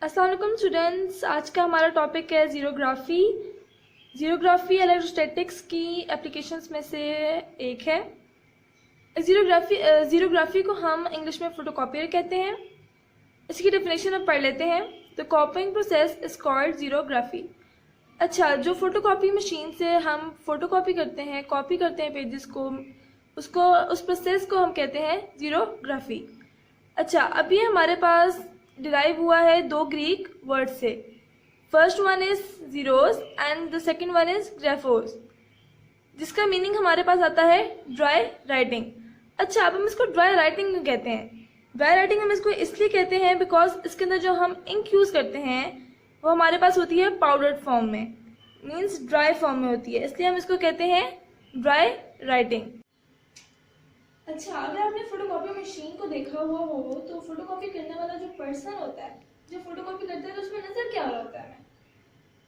अस्सलाम वालेकुम स्टूडेंट्स, आज का हमारा टॉपिक है ज़ीरोग्राफी। ज़ीरोग्राफी इलेक्ट्रोस्टैटिक्स की एप्लीकेशंस में से एक है। ज़ीरोग्राफी को हम इंग्लिश में फोटोकॉपियर कहते हैं। इसकी डेफिनेशन अब पढ़ लेते हैं। The copying process is called xerography. अच्छा, जो फोटोकॉपी मशीन से हम फोटोकॉपी करते हैं, कॉपी करते हैं पेजेस को, उस प्रोसेस को हम कहते हैं ज़ीरोग्राफी। अच्छा, अभी हमारे पास डिराइव हुआ है दो ग्रीक वर्ड से। First one is xeros and the second one is graphos, जिसका मीनिंग हमारे पास आता है ड्राई राइटिंग। अच्छा, अब हम इसको ड्राई राइटिंग क्यों कहते हैं? ड्राई राइटिंग हम इसको इसलिए कहते हैं बिकॉज इसके अंदर जो हम इंक यूज करते हैं वो हमारे पास होती है पाउडर्ड फॉर्म में, मीन्स ड्राई फॉर्म में होती है, इसलिए हम इसको कहते हैं ड्राई राइटिंग। अच्छा, अगर आपने फोटोकॉपी मशीन को देखा हुआ हो तो फोटोकॉपी करने वाला जो पर्सन होता है, जो फोटोकॉपी करता है, तो उसमें नजर क्या आ रहा होता है हमें?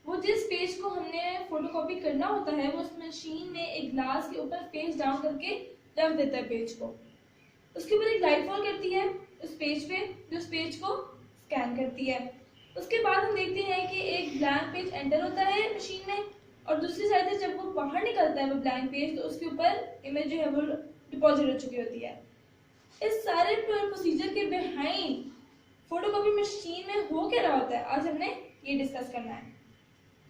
वो जिस पेज को हमने फोटोकॉपी करना होता है वो उस मशीन में एक ग्लास के ऊपर पेज डाउन करके रख देता है पेज को। उसके ऊपर एक लाइट फॉल करती है उस पेज पे, जो उस पेज को स्कैन करती है। उसके बाद हम देखते हैं कि एक ब्लैंक पेज एंटर होता है मशीन में, और दूसरी साइड से जब वो बाहर निकलता है वो ब्लैंक पेज, तो उसके ऊपर इमेज जो है वो डिपॉजिट हो चुकी होती है। इस सारे प्रोसीजर के बिहाइंड फोटोकॉपी मशीन में हो क्या रहा होता है, आज हमने ये डिस्कस करना है।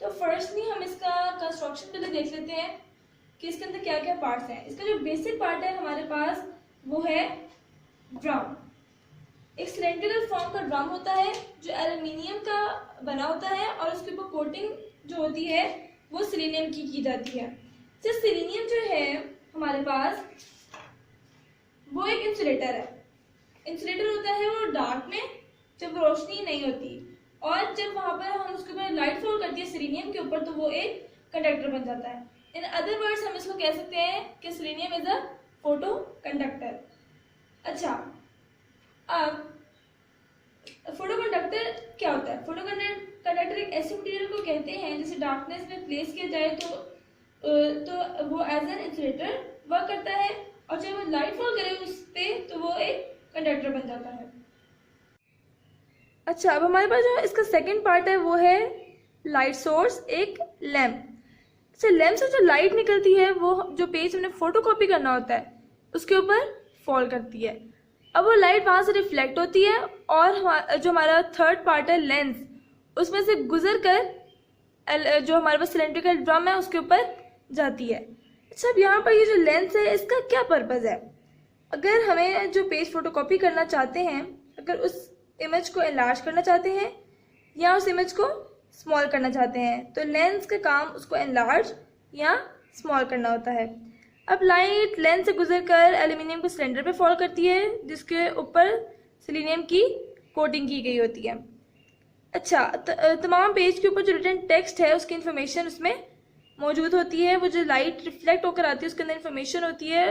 तो फर्स्टली हम इसका कंस्ट्रक्शन पहले देख लेते हैं कि इसके अंदर क्या क्या पार्ट्स हैं। इसका जो बेसिक पार्ट है हमारे पास वो है ड्रम। एक सिलेंड्रिकल फॉर्म का ड्रम होता है जो एल्युमिनियम का बना होता है, और उसके ऊपर कोटिंग जो होती है वो सिलीनियम की जाती है। तो सिलीनियम जो है हमारे पास वो एक इंसुलेटर है। इंसुलेटर होता है वो डार्क में जब रोशनी नहीं होती, और जब वहां पर हम उसके ऊपर लाइट फॉल करती है सिलीनियम के ऊपर तो वो एक कंडक्टर बन जाता है। इन अदर वर्ड्स हम इसको कह सकते हैं कि selenium is a photo conductor. अच्छा, अब फोटो कंडक्टर क्या होता है? फोटो कंडक्टर एक ऐसे मटेरियल को कहते हैं जिसे डार्कनेस में प्लेस किया जाए तो वो एज एन इंसुलेटर वर्क करता है, और जब वो लाइट फॉल करे उस पे तो वो एक कंडक्टर बन जाता है। अच्छा, अब हमारे पास जो इसका सेकंड पार्ट है वो है लाइट सोर्स, एक लैंप। अच्छा, लैंप से जो लाइट निकलती है वो जो पेज हमने फोटोकॉपी करना होता है उसके ऊपर फॉल करती है। अब वो लाइट वहां से रिफ्लेक्ट होती है, और जो हमारा थर्ड पार्ट है लेंस, उसमें से गुजर कर जो हमारे पास सिलेंड्रिकल ड्रम है उसके ऊपर जाती है। अच्छा, अब यहाँ पर ये जो लेंस है इसका क्या पर्पज है? अगर हमें जो पेज फोटोकॉपी करना चाहते हैं, अगर उस इमेज को एनलार्ज करना चाहते हैं या उस इमेज को स्मॉल करना चाहते हैं, तो लेंस का काम उसको एनलार्ज या स्मॉल करना होता है। अब लाइट लेंस से गुजरकर एल्यूमिनियम के सिलेंडर पे फॉल करती है जिसके ऊपर सिलीनियम की कोटिंग की गई होती है। अच्छा, तमाम पेज के ऊपर जो रिटन टेक्स्ट है उसकी इन्फॉर्मेशन उसमें मौजूद होती है। वो जो लाइट रिफ्लेक्ट होकर आती है उसके अंदर इन्फॉर्मेशन होती है।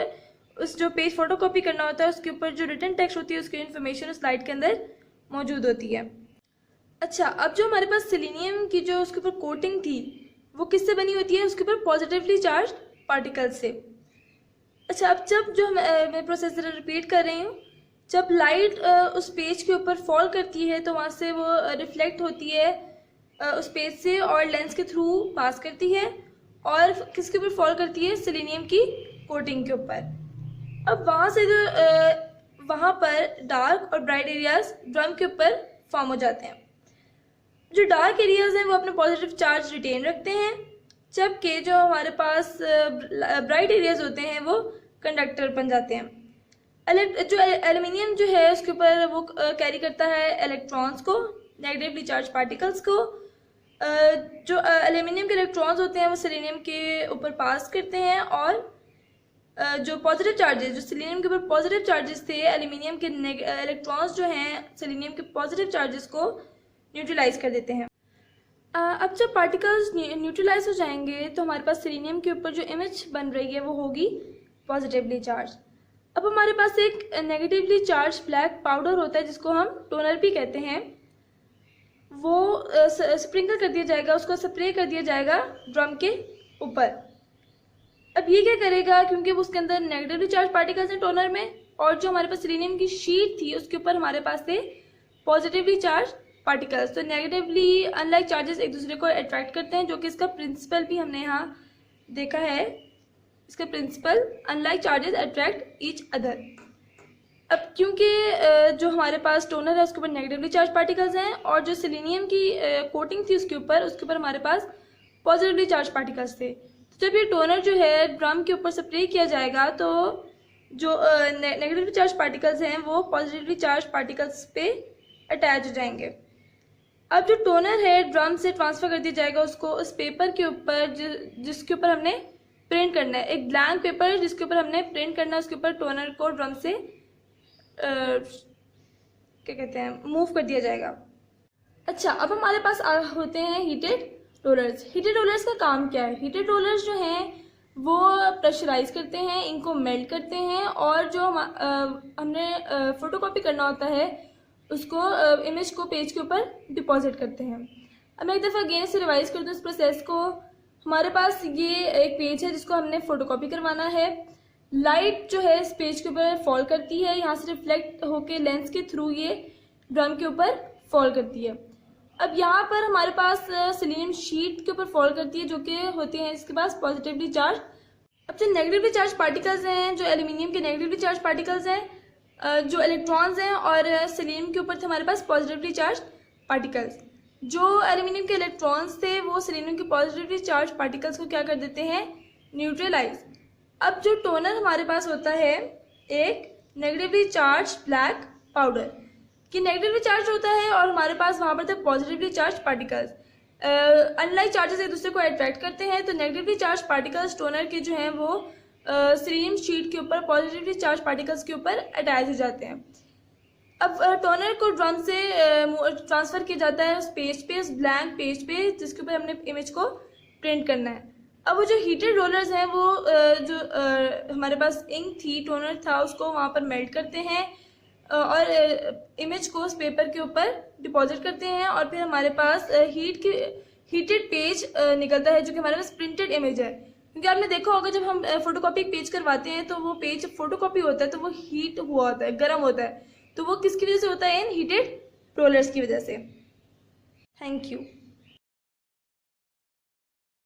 उस जो पेज फोटोकॉपी करना होता है उसके ऊपर जो रिटन टेक्स्ट होती है उसकी इन्फॉर्मेशन उस लाइट के अंदर मौजूद होती है। अच्छा, अब जो हमारे पास सिलीनियम की जो उसके ऊपर कोटिंग थी वो किससे बनी होती है? उसके ऊपर पॉजिटिवली चार्ज पार्टिकल से। अच्छा, अब जब जो मैं प्रोसेस रिपीट कर रही हूँ, जब लाइट उस पेज के ऊपर फॉल करती है तो वहाँ से वो रिफ्लेक्ट होती है उस पेज से और लेंस के थ्रू पास करती है, और किसके ऊपर फॉल करती है? सिलीनियम की कोटिंग के ऊपर। अब वहाँ से जो वहाँ पर डार्क और ब्राइट एरियाज ड्रम के ऊपर फॉर्म हो जाते हैं। जो डार्क एरियाज हैं वो अपने पॉजिटिव चार्ज रिटेन रखते हैं, जबकि जो हमारे पास ब्राइट एरियाज होते हैं वो कंडक्टर बन जाते हैं। जो एल्यूमिनियम जो है उसके ऊपर वो कैरी करता है इलेक्ट्रॉन्स को, नेगेटिवली चार्ज पार्टिकल्स को। जो एल्यूमिनियम के इलेक्ट्रॉन्स होते हैं वो सिलीनियम के ऊपर पास करते हैं, और जो पॉजिटिव चार्जेस, जो सिलीनियम के ऊपर पॉजिटिव चार्जेस थे, एल्यूमिनियम के इलेक्ट्रॉन्स जो हैं सिलीनियम के पॉजिटिव चार्जेस को न्यूट्रलाइज कर देते हैं। अब जब पार्टिकल्स न्यूट्रलाइज हो जाएंगे तो हमारे पास सिलीनियम के ऊपर जो इमेज बन रही है वो होगी पॉजिटिवली चार्ज। अब हमारे पास एक नेगेटिवली चार्ज ब्लैक पाउडर होता है जिसको हम टोनर भी कहते हैं, वो स्प्रिंकल कर दिया जाएगा, उसको स्प्रे कर दिया जाएगा ड्रम के ऊपर। अब ये क्या करेगा, क्योंकि वो उसके अंदर नेगेटिवली चार्ज पार्टिकल्स हैं टोनर में, और जो हमारे पास सिलीनियम की शीट थी उसके ऊपर हमारे पास थे पॉजिटिवली चार्ज पार्टिकल्स। तो नेगेटिवली अनलाइक चार्जेस एक दूसरे को अट्रैक्ट करते हैं, जो कि इसका प्रिंसिपल भी हमने यहाँ देखा है। इसका principle unlike charges attract each other. अब क्योंकि जो हमारे पास टोनर है उसके ऊपर नेगेटिवली चार्ज पार्टिकल्स हैं और जो सेलेनियम की कोटिंग थी उसके ऊपर हमारे पास पॉजिटिवली चार्ज पार्टिकल्स थे। तो जब ये टोनर जो है ड्रम के ऊपर स्प्रे किया जाएगा तो जो नेगेटिवली चार्ज पार्टिकल्स हैं वो पॉजिटिवली चार्ज पार्टिकल्स पे अटैच हो जाएंगे। अब जो टोनर है ड्रम से ट्रांसफ़र कर दिया जाएगा उसको उस पेपर के ऊपर जिसके ऊपर हमने प्रिंट करना है। एक ब्लैंक पेपर जिसके ऊपर हमने प्रिंट करना है उसके ऊपर टोनर को ड्रम से क्या कहते हैं मूव कर दिया जाएगा। अच्छा, अब हमारे पास होते हैं हीटेड रोलर्स। हीटेड रोलर्स का काम क्या है? हीटेड रोलर्स जो हैं वो प्रेशराइज करते हैं, इनको मेल्ट करते हैं और जो हमने फोटोकॉपी करना होता है उसको इमेज को पेज के ऊपर डिपॉजिट करते हैं। अब मैं एक दफ़ा अगेन से रिवाइज कर दूँ इस प्रोसेस को। हमारे पास ये एक पेज है जिसको हमने फोटोकॉपी करवाना है। लाइट जो है इस पेज के ऊपर फॉल करती है, यहाँ से रिफ्लेक्ट होके लेंस के थ्रू ये ड्रम के ऊपर फॉल करती है। अब यहाँ पर हमारे पास सेलेनियम शीट के ऊपर फॉल करती है जो कि होती है इसके पास पॉजिटिवली चार्ज। अब जो नेगेटिवली चार्ज पार्टिकल्स हैं, जो एल्यूमिनियम के नेगेटिवली चार्ज पार्टिकल्स हैं, जो इलेक्ट्रॉन्स हैं और सेलेनियम के ऊपर थे हमारे पास पॉजिटिवली चार्ज पार्टिकल्स। जो एल्यूमिनियम के इलेक्ट्रॉन्स थे वो सेलेनियम के पॉजिटिवली चार्ज पार्टिकल्स को क्या कर देते हैं? न्यूट्रलाइज। अब जो टोनर हमारे पास होता है एक नेगेटिवली चार्ज ब्लैक पाउडर कि नेगेटिवली चार्ज होता है और हमारे पास वहाँ पर थे positively charge particles. Unlike charges एक दूसरे को अट्रैक्ट करते हैं, तो नेगेटिवली चार्ज पार्टिकल्स टोनर के जो हैं वो सेलेनियम शीट के ऊपर पॉजिटिवली चार्ज पार्टिकल्स के ऊपर अटैच हो जाते हैं। अब टोनर को ड्रम से ट्रांसफ़र किया जाता है उस पेज पे, उस ब्लैंक पेज पे जिसके ऊपर हमने इमेज को प्रिंट करना है। अब वो जो हीटेड रोलर्स हैं वो जो हमारे पास इंक थी, टोनर था, उसको वहाँ पर मेल्ट करते हैं और इमेज को उस पेपर के ऊपर डिपॉजिट करते हैं और फिर हमारे पास हीटेड पेज निकलता है जो कि हमारे पास प्रिंटेड इमेज है। क्योंकि आपने देखा होगा जब हम फोटोकॉपी पेज करवाते हैं तो वो पेज फोटोकॉपी होता है तो वो हीट हुआ होता है, गर्म होता है, तो वो किसकी वजह से होता है? इन हीटेड रोलर्स की वजह से। Thank you.